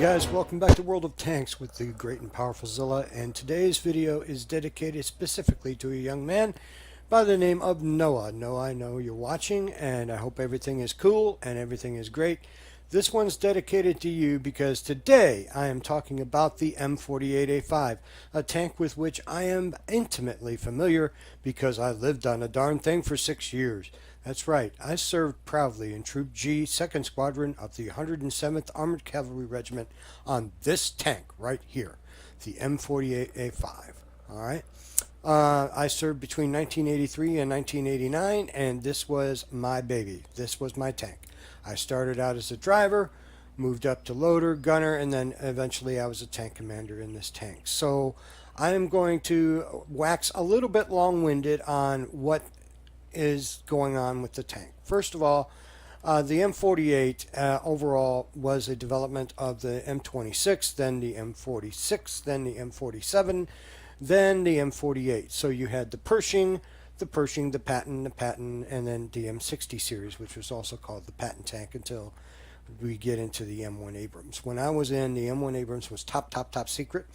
guys, welcome back to World of Tanks with the great and powerful Zilla, and today's video is dedicated specifically to a young man by the name of Noah. Noah, I know you're watching, and I hope everything is cool and everything is great. This one's dedicated to you because today I am talking about the M48A5, a tank with which I am intimately familiar because I lived on a darn thing for 6 years. That's right, I served proudly in Troop G, 2nd Squadron of the 107th Armored Cavalry Regiment on this tank right here, the M48A5. Alright, I served between 1983 and 1989, and this was my baby. This was my tank. I started out as a driver, moved up to loader, gunner, and then eventually I was a tank commander in this tank. So I am going to wax a little bit long-winded on what is going on with the tank. First of all, the M48 overall was a development of the M26, then the M46, then the M47, then the M48. So you had the Pershing, the Patton, and then the M60 series, which was also called the Patton tank until we get into the M1 Abrams. When I was in, the M1 Abrams was top secret,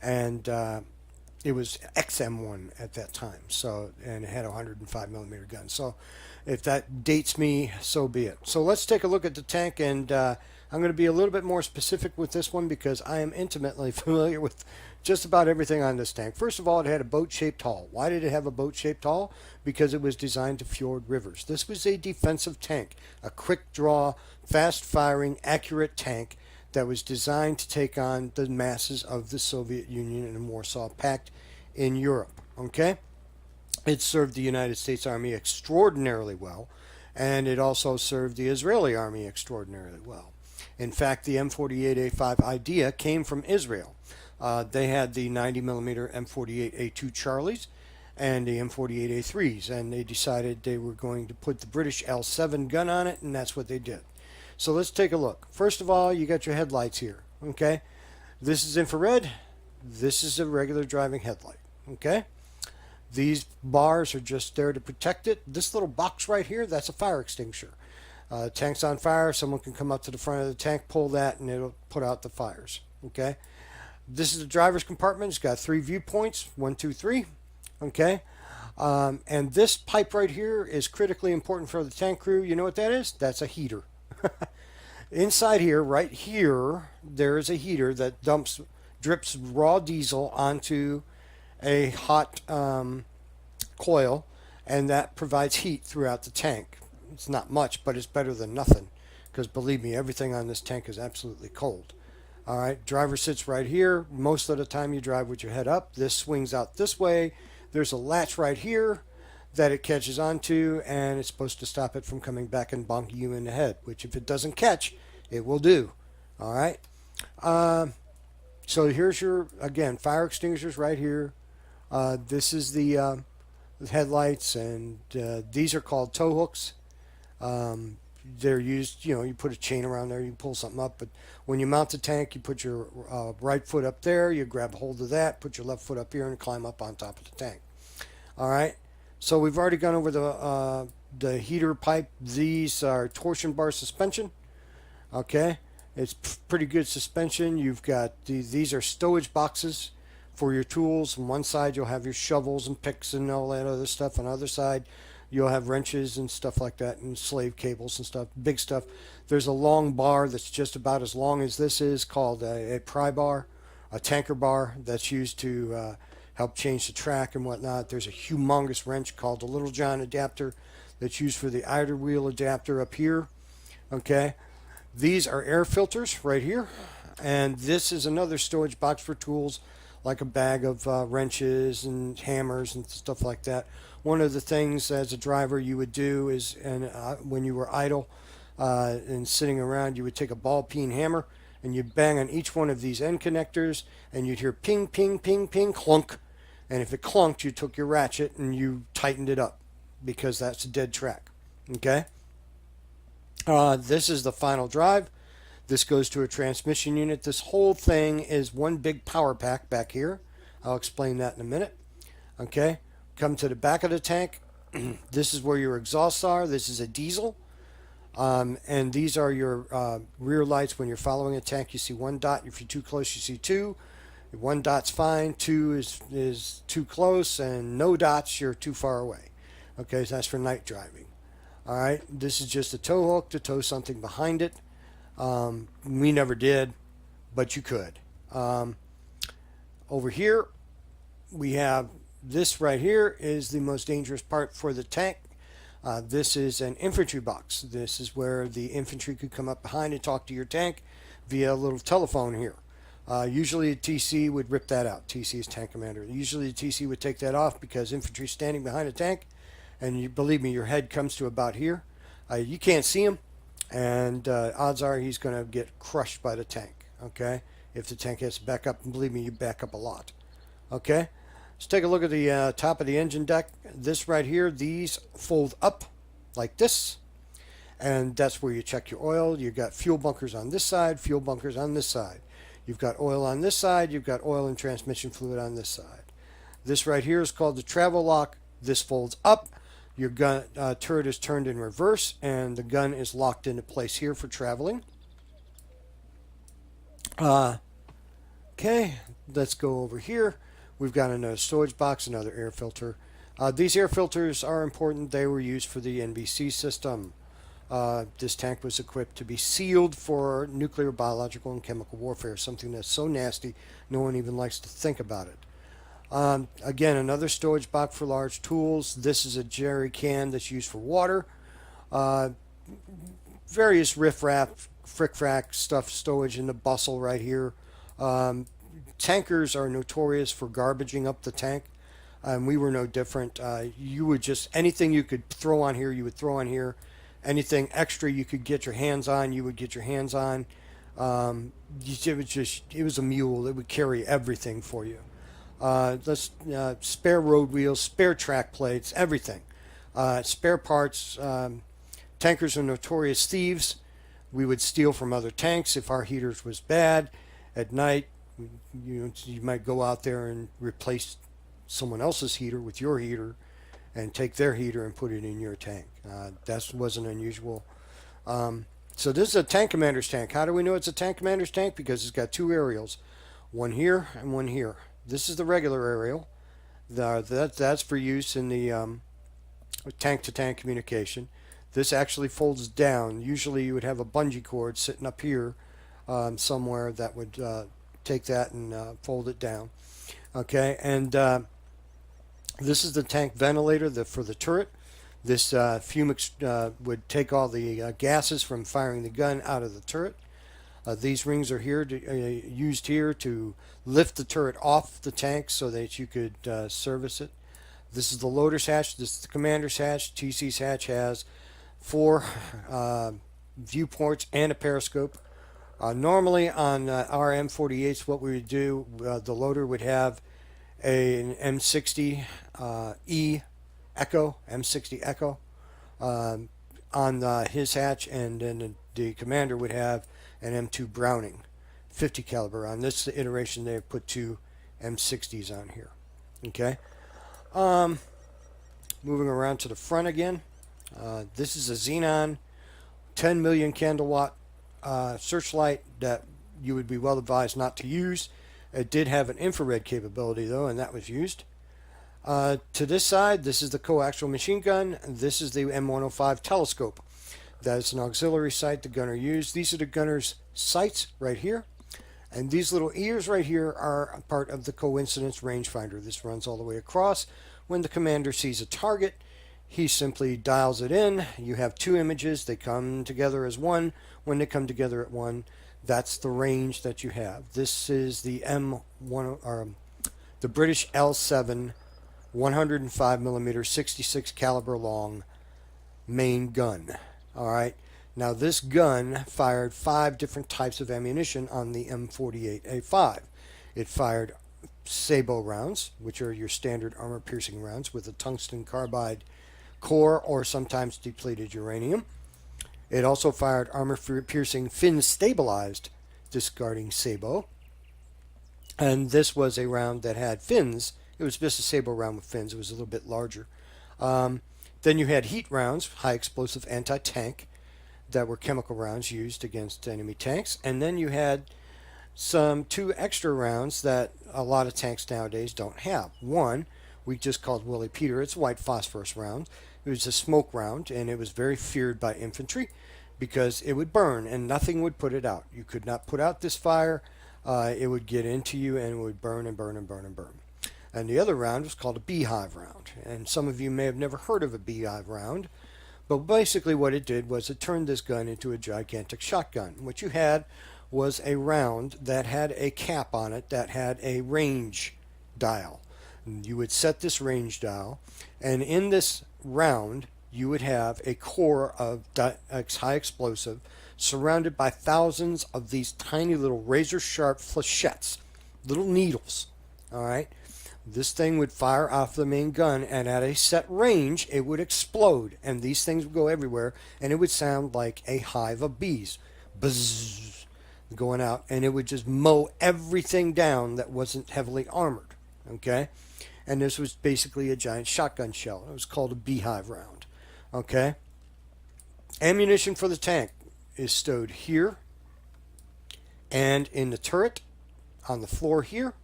and it was XM1 at that time, so, and it had a 105mm gun. So if that dates me, so be it. So let's take a look at the tank, and I'm going to be a little bit more specific with this one because I am intimately familiar with just about everything on this tank. First of all, it had a boat-shaped hull. Why did it have a boat-shaped hull? Because it was designed to fjord rivers. This was a defensive tank, a quick-draw, fast-firing, accurate tank that was designed to take on the masses of the Soviet Union and Warsaw Pact in Europe. Okay? It served the United States Army extraordinarily well, and it also served the Israeli Army extraordinarily well. In fact, the M48A5 idea came from Israel. They had the 90mm M48A2 Charlies and the M48A3s, and they decided they were going to put the British L7 gun on it, and that's what they did. So let's take a look. First of all, you got your headlights here. Okay, this is infrared. This is a regular driving headlight. Okay, these bars are just there to protect it. This little box right here, that's a fire extinguisher. Tank's on fire, someone can come up to the front of the tank, pull that, and it'll put out the fires. Okay, this is the driver's compartment. It's got 3 viewpoints, 1, 2, 3. Okay, and this pipe right here is critically important for the tank crew. You know what that is? That's a heater. Inside here, right here, there is a heater that drips raw diesel onto a hot coil, and that provides heat throughout the tank. It's not much, but it's better than nothing, because believe me, everything on this tank is absolutely cold. Alright, driver sits right here. Most of the time you drive with your head up. This swings out this way. There's a latch right here that it catches onto, and it's supposed to stop it from coming back and bonking you in the head, which if it doesn't catch, it will do. Alright, so here's your, again, fire extinguishers right here. This is the headlights, and these are called tow hooks. They're used, you know, you put a chain around there, you pull something up, but when you mount the tank, you put your right foot up there, you grab hold of that, put your left foot up here, and climb up on top of the tank. Alright, so we've already gone over the heater pipe. These are torsion bar suspension. Okay, it's pretty good suspension. You've got these are stowage boxes for your tools. On one side you'll have your shovels and picks and all that other stuff. On the other side you'll have wrenches and stuff like that, and slave cables and stuff, big stuff. There's a long bar that's just about as long as this is, called a pry bar, a tanker bar, that's used to help change the track and whatnot. There's a humongous wrench called the Little John adapter that's used for the idler wheel adapter up here. Okay, these are air filters right here, and this is another storage box for tools, like a bag of wrenches and hammers and stuff like that. One of the things as a driver you would do is, and when you were idle and sitting around, you would take a ball peen hammer and you'd bang on each one of these end connectors, and you'd hear ping, ping, ping, ping, clunk. And if it clunked, you took your ratchet and you tightened it up, because that's a dead track. Okay? This is the final drive. This goes to a transmission unit. This whole thing is one big power pack back here. I'll explain that in a minute. Okay? Come to the back of the tank. This is where your exhausts are. This is a diesel. And these are your rear lights when you're following a tank. You see one dot. If you're too close, you see two. One dot's fine. Two is too close, and no dots, you're too far away. Okay, so that's for night driving. All right, this is just a tow hook to tow something behind it. We never did, but you could. Over here, we have this right here is the most dangerous part for the tank. This is an infantry box. This is where the infantry could come up behind and talk to your tank via a little telephone here. Usually a TC would rip that out. TC is tank commander. Usually the TC would take that off because infantry standing behind a tank, and you believe me, your head comes to about here. You can't see him, and odds are he's going to get crushed by the tank. Okay, if the tank has to back up, and believe me, you back up a lot. Okay, let's take a look at the top of the engine deck. This right here, these fold up like this, and that's where you check your oil. You've got fuel bunkers on this side, fuel bunkers on this side. You've got oil on this side, you've got oil and transmission fluid on this side. This right here is called the travel lock. This folds up. Your gun turret is turned in reverse, and the gun is locked into place here for traveling. Okay, let's go over here. We've got another storage box, another air filter. These air filters are important. They were used for the NBC system. This tank was equipped to be sealed for nuclear, biological, and chemical warfare, something that's so nasty no one even likes to think about it. Again, another storage box for large tools. This is a jerry can that's used for water. Various riff-raff, frick-frack stuff storage in the bustle right here. Tankers are notorious for garbaging up the tank. We were no different. You would just, anything you could throw on here, you would throw on here. Anything extra you could get your hands on, you would get your hands on. It was a mule. It would carry everything for you. Spare road wheels, spare track plates, everything. Spare parts. Tankers are notorious thieves. We would steal from other tanks if our heaters was bad. At night, you might go out there and replace someone else's heater with your heater and take their heater and put it in your tank. That wasn't unusual. So this is a tank commander's tank. How do we know it's a tank commander's tank? Because it's got two aerials, one here and one here. This is the regular aerial. That's for use in the tank-to-tank communication. This actually folds down. Usually you would have a bungee cord sitting up here somewhere that would take that and fold it down. Okay, and this is the tank ventilator for the turret. This fume would take all the gases from firing the gun out of the turret. These rings are here used here to lift the turret off the tank so that you could service it. This is the loader's hatch. This is the commander's hatch. TC's hatch has 4 viewports and a periscope. Normally on our M48s, what we would do, the loader would have an M60 Echo, M60 Echo on his hatch, and then the commander would have an M2 Browning 50 caliber. On this iteration, they have put 2 M60s on here. Okay. Moving around to the front again. This is a xenon 10 million candle watt searchlight that you would be well advised not to use. It did have an infrared capability though, and that was used. To this side, this is the coaxial machine gun. This is the M105 telescope. That is an auxiliary sight the gunner used. These are the gunner's sights right here. And these little ears right here are part of the coincidence rangefinder. This runs all the way across. When the commander sees a target, he simply dials it in. You have 2 images. They come together as one. When they come together at one, that's the range that you have. This is the the British L7 105 millimeter 66 caliber long main gun. All right. Now this gun fired 5 different types of ammunition on the M48A5. It fired sabot rounds, which are your standard armor-piercing rounds with a tungsten carbide core or sometimes depleted uranium. It also fired armor-piercing fin-stabilized discarding sabot. And this was a round that had fins. It was just a sabot round with fins. It was a little bit larger. Then you had heat rounds, high explosive anti-tank. that were chemical rounds used against enemy tanks, and then you had two extra rounds that a lot of tanks nowadays don't have. One we just called Willie Peter. It's a white phosphorus round. It was a smoke round, and it was very feared by infantry because it would burn and nothing would put it out. You could not put out this fire. It would get into you and it would burn and burn and burn and burn. And the other round was called a beehive round. And some of you may have never heard of a beehive round, but basically what it did was it turned this gun into a gigantic shotgun. What you had was a round that had a cap on it that had a range dial. You would set this range dial, and in this round you would have a core of high explosive surrounded by thousands of these tiny little razor sharp flechettes, little needles. All right, this thing would fire off the main gun, and at a set range it would explode, and these things would go everywhere, and it would sound like a hive of bees, buzz, going out, and it would just mow everything down that wasn't heavily armored. Okay, and this was basically a giant shotgun shell. It was called a beehive round. Okay, ammunition for the tank is stowed here and in the turret on the floor here,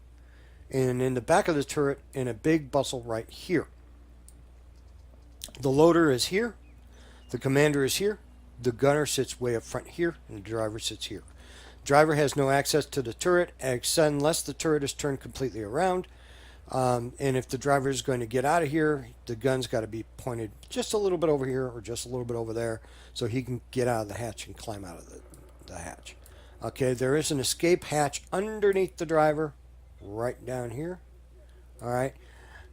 and in the back of the turret in a big bustle right here. The loader is here, the commander is here, the gunner sits way up front here, and the driver sits here. Driver has no access to the turret unless the turret is turned completely around. And if the driver is going to get out of here, the gun's got to be pointed just a little bit over here or just a little bit over there so he can get out of the hatch and climb out of the hatch. Okay, there is an escape hatch underneath the driver right down here. All right,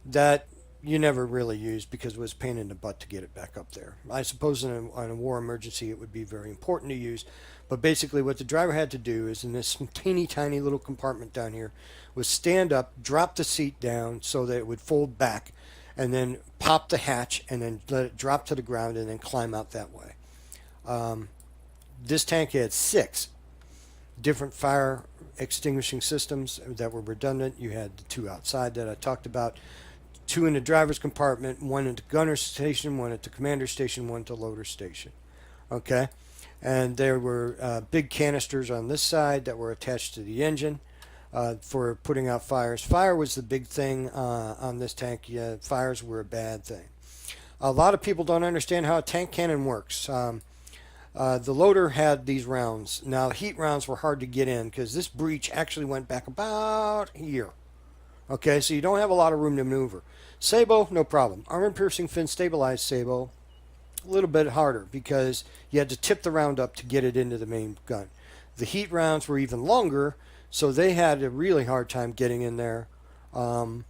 that you never really used because it was a pain in the butt to get it back up there. I suppose in a war emergency it would be very important to use, but basically what the driver had to do is in this teeny tiny little compartment down here was stand up, drop the seat down so that it would fold back, and then pop the hatch and then let it drop to the ground and then climb out that way. This tank had 6 different fire extinguishing systems that were redundant. You had the 2 outside that I talked about, 2 in the driver's compartment, 1 at the gunner's station, 1 at the commander's station, 1 at the loader's station. Okay, and there were big canisters on this side that were attached to the engine for putting out fires. Fire was the big thing on this tank. Yeah, fires were a bad thing. A lot of people don't understand how a tank cannon works. The loader had these rounds. Now, heat rounds were hard to get in because this breech actually went back about here. Okay, so you don't have a lot of room to maneuver. Sabot, no problem. Armor-piercing fin stabilized sabot, a little bit harder because you had to tip the round up to get it into the main gun. The heat rounds were even longer, so they had a really hard time getting in there. You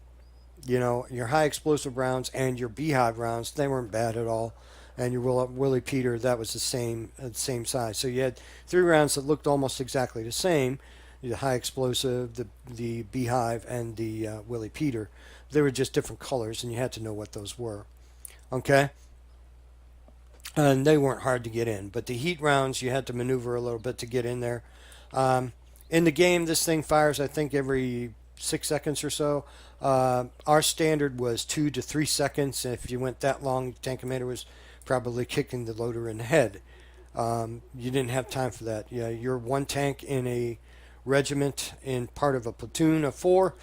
know, your high explosive rounds and your beehive rounds, they weren't bad at all. And your Willie Peter, that was the same size. So you had 3 rounds that looked almost exactly the same. The high explosive, the beehive, and the Willie Peter. They were just different colors, and you had to know what those were. Okay? And they weren't hard to get in. But the heat rounds, you had to maneuver a little bit to get in there. In the game, this thing fires, I think, every 6 seconds or so. Our standard was 2 to 3 seconds. If you went that long, the tank commander was probably kicking the loader in the head. You didn't have time for that. Yeah, you're 1 tank in a regiment in part of a platoon of 4,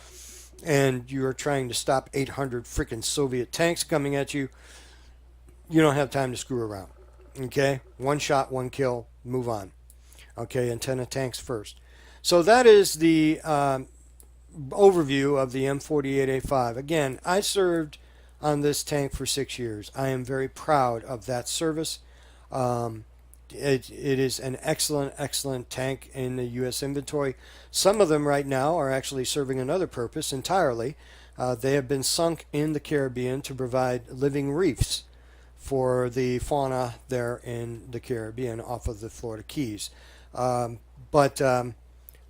and you're trying to stop 800 freaking Soviet tanks coming at you. You don't have time to screw around. Okay, 1 shot, 1 kill, move on. Okay, antenna tanks first. So that is the overview of the M48A5. Again, I served on this tank for 6 years. I am very proud of that service. It is an excellent tank in the U.S. inventory. Some of them right now are actually serving another purpose entirely. They have been sunk in the Caribbean to provide living reefs for the fauna there in the Caribbean off of the Florida Keys. But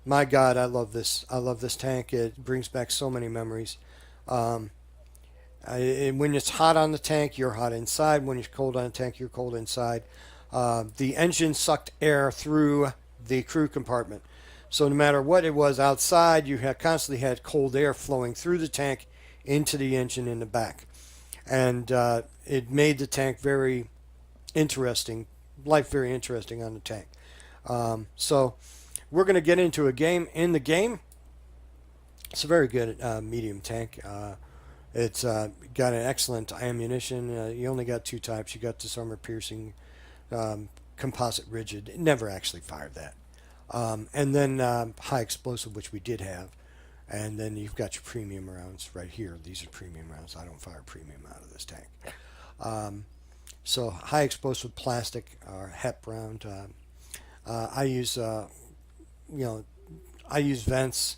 my God, I love this. I love this tank. It brings back so many memories. When it's hot on the tank, you're hot inside. When it's cold on the tank, you're cold inside. The engine sucked air through the crew compartment. So no matter what it was outside, you constantly had cold air flowing through the tank into the engine in the back. And it made the tank very interesting life very interesting on the tank. So we're going to get into a game. In the game, it's a very good medium tank. It's got an excellent ammunition. You only got two types. You got this armor piercing composite rigid. It never actually fired that. And then high explosive, which we did have. And then you've got your premium rounds right here. These are premium rounds. I don't fire premium out of this tank. So high explosive plastic or HEP round. I use I use vents.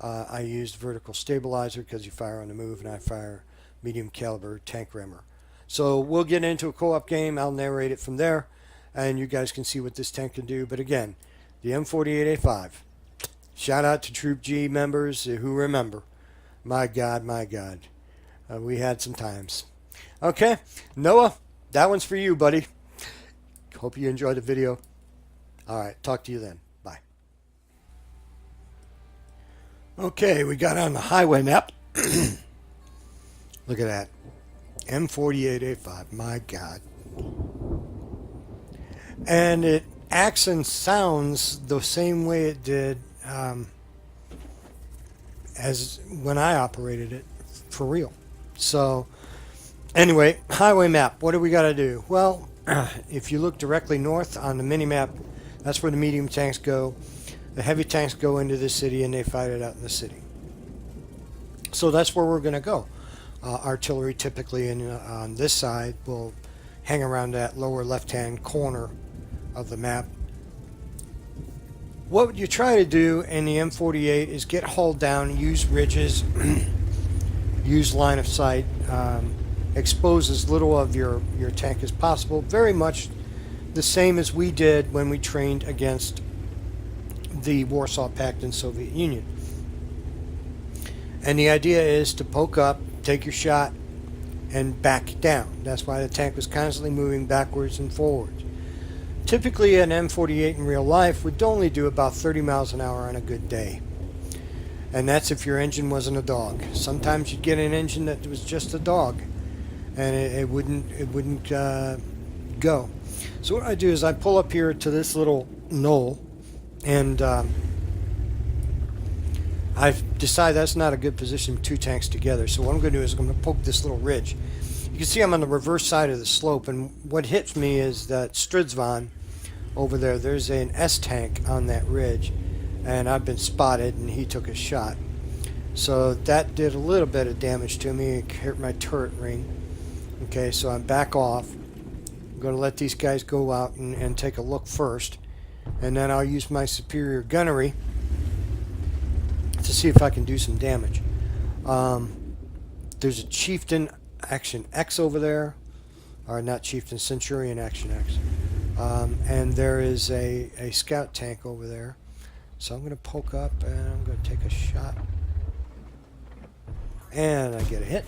I use vertical stabilizer because you fire on the move, and I fire medium caliber tank rammer. So we'll get into a co-op game. I'll narrate it from there, and you guys can see what this tank can do. But again, the M48A5. Shout out to Troop G members who remember. My God, my God. We had some times. Okay, Noah, that one's for you, buddy. Hope you enjoyed the video. All right, talk to you then. Bye. Okay, we got on the highway map. Look at that. M48A5, my God. And it acts and sounds the same way it did as when I operated it for real. So anyway, highway map, what do we got to do? Well, if you look directly north on the mini map, that's where the medium tanks go. The heavy tanks go into the city and they fight it out in the city. So that's where we're going to go. Artillery typically on this side will hang around that lower left-hand corner of the map. What you try to do in the M48 is get hull down, use ridges, use line of sight, expose as little of your tank as possible. Very much the same as we did when we trained against the Warsaw Pact and Soviet Union. And the idea is to poke up, take your shot, and back down. That's why the tank was constantly moving backwards and forwards. Typically an M48 in real life would only do about 30 miles an hour on a good day. And that's if your engine wasn't a dog. Sometimes you'd get an engine that was just a dog, and it wouldn't go. So what I do is I pull up here to this little knoll, and I've decided that's not a good position with two tanks together. So what I'm going to do is I'm going to poke this little ridge. You can see I'm on the reverse side of the slope, and what hits me is that Stridsvan over there. There's an S tank on that ridge, and I've been spotted, and he took a shot. So that did a little bit of damage to me. It hurt my turret ring. Okay, so I'm back off. I'm going to let these guys go out and take a look first, and then I'll use my superior gunnery to see if I can do some damage. There's a Chieftain Action X over there, or not Chieftain, Centurion Action X, and there is a scout tank over there. So I'm going to poke up and I'm going to take a shot, and I get a hit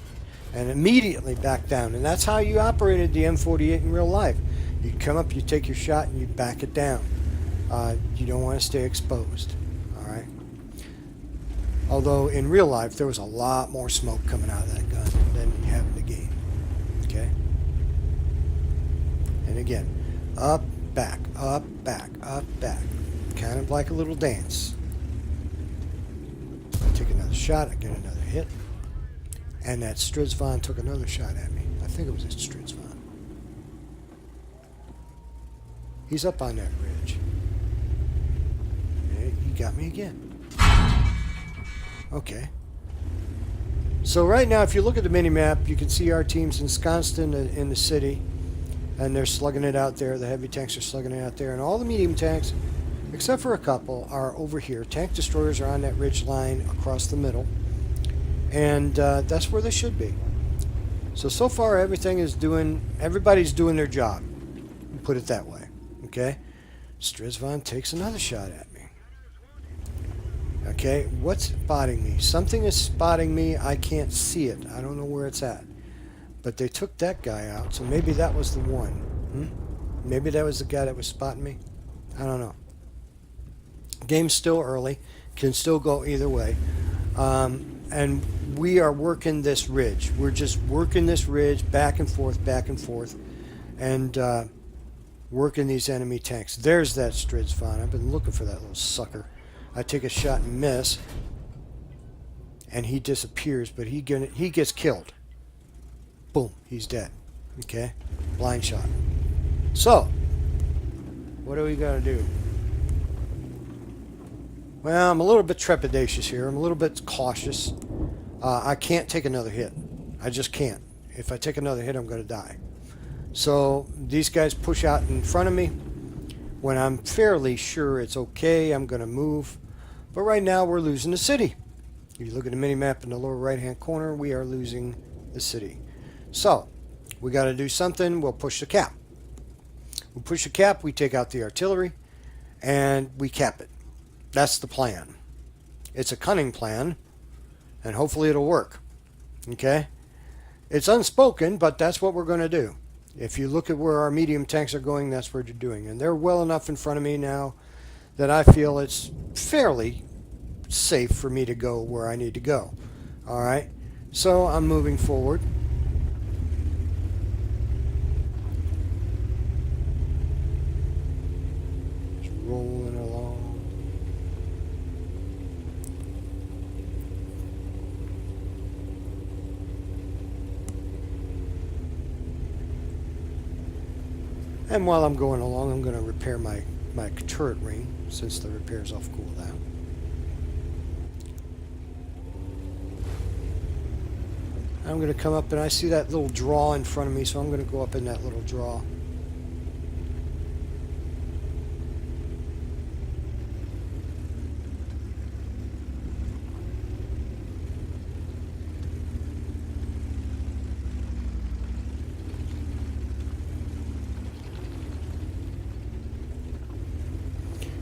and immediately back down. And that's how you operated the M48 in real life. You come up, you take your shot, and you back it down. You don't want to stay exposed. All right. Although in real life there was a lot more smoke coming out of that gun than you have in the game. Okay? And again, up, back, up, back, up, back. Kind of like a little dance. I take another shot, I get another hit. And that Stridsvan took another shot at me. I think it was a Stridsvan. He's up on that ridge. And he got me again. Okay. So right now, if you look at the mini-map, you can see our team's ensconced in the city, and they're slugging it out there. The heavy tanks are slugging it out there, and all the medium tanks, except for a couple, are over here. Tank destroyers are on that ridge line across the middle, and that's where they should be. So far, everybody's doing their job. Put it that way. Okay? Stridsvan takes another shot at me. Okay, what's spotting me? Something is spotting me. I can't see it. I don't know where it's at. But they took that guy out, so maybe that was the one. Maybe that was the guy that was spotting me. I don't know. Game's still early. Can still go either way. And we are working this ridge. We're just working this ridge back and forth, back and forth. And working these enemy tanks. There's that Stridsvon. I've been looking for that little sucker. I take a shot and miss, and he disappears, but he gets killed. Boom, he's dead. Okay, blind shot. So, what do we gotta do? Well, I'm a little bit trepidatious here. I'm a little bit cautious. I can't take another hit. I just can't. If I take another hit, I'm going to die. So these guys push out in front of me. When I'm fairly sure it's okay, I'm going to move. But right now, we're losing the city. If you look at the mini-map in the lower right-hand corner, we are losing the city. So we got to do something. We'll push the cap. We push the cap, we take out the artillery, and we cap it. That's the plan. It's a cunning plan, and hopefully it'll work. Okay? It's unspoken, but that's what we're going to do. If you look at where our medium tanks are going, that's what you're doing. And they're well enough in front of me now that I feel it's fairly safe for me to go where I need to go. All right? So I'm moving forward. Just rolling along. And while I'm going along, I'm going to repair my turret ring, since the repair's off cooldown. I'm going to come up, and I see that little draw in front of me, so I'm going to go up in that little draw.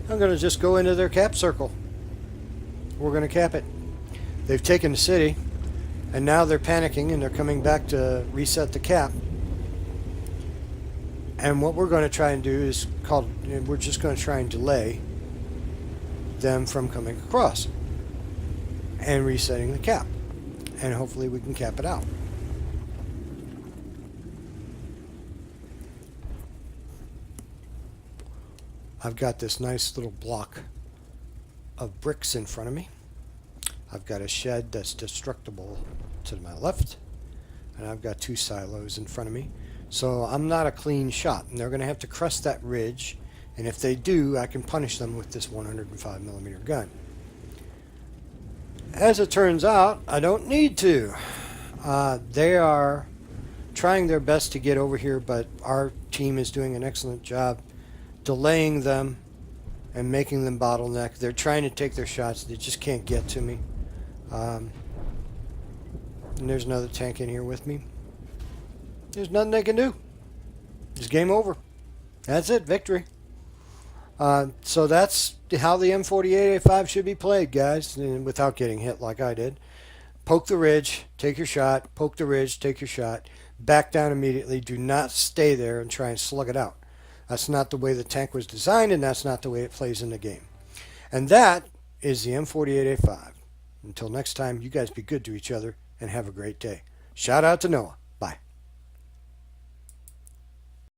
I'm going to just go into their cap circle. We're going to cap it. They've taken the city, and now they're panicking, and they're coming back to reset the cap. And what we're going to try and do is we're just going to try and delay them from coming across and resetting the cap. And hopefully we can cap it out. I've got this nice little block of bricks in front of me. I've got a shed that's destructible to my left, and I've got 2 silos in front of me. So I'm not a clean shot, and they're going to have to crest that ridge, and if they do, I can punish them with this 105mm gun. As it turns out, I don't need to. They are trying their best to get over here, but our team is doing an excellent job delaying them and making them bottleneck. They're trying to take their shots. They just can't get to me. And there's another tank in here with me. There's nothing they can do. It's game over. That's it. Victory. So that's how the M48A5 should be played, guys, and without getting hit like I did. Poke the ridge, take your shot. Poke the ridge, take your shot. Back down immediately. Do not stay there and try and slug it out. That's not the way the tank was designed, and that's not the way it plays in the game. And that is the M48A5. Until next time, you guys be good to each other and have a great day. Shout out to Noah.